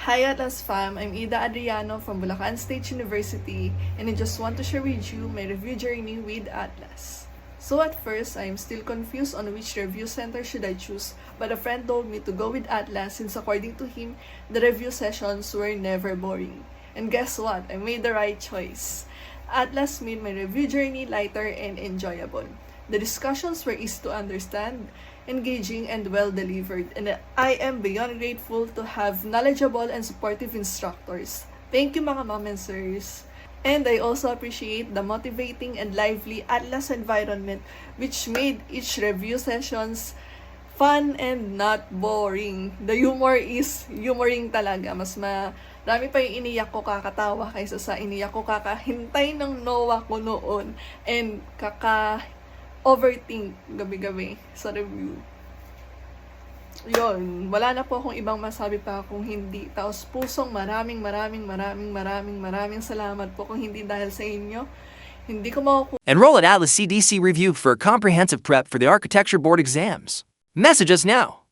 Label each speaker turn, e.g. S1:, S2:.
S1: Hi Atlas fam, I'm Ida Adriano from Bulacan State University and I just want to share with you my review journey with Atlas. So at first, I am still confused on which review center should I choose, but a friend told me to go with Atlas since according to him, the review sessions were never boring. And guess what? I made the right choice. Atlas made my review journey lighter and enjoyable. The discussions were easy to understand, engaging, and well-delivered, and I am beyond grateful to have knowledgeable and supportive instructors. Thank you mga ma'am and sirs. And I also appreciate the motivating and lively Atlas environment which made each review sessions fun and not boring. The humor is humoring talaga. Mas marami pa yung iniyak ko kakatawa kaysa sa iniyak ko kakahintay ng NOAA ko noon and overthink gabi-gabi sa review. Yun, wala na po akong ibang masabi pa kung hindi. Taos pusong maraming salamat po kung hindi dahil sa inyo. Hindi ko makukuha.
S2: Enroll at Atlas CDC Review for a comprehensive prep for the Architecture Board exams. Message us now.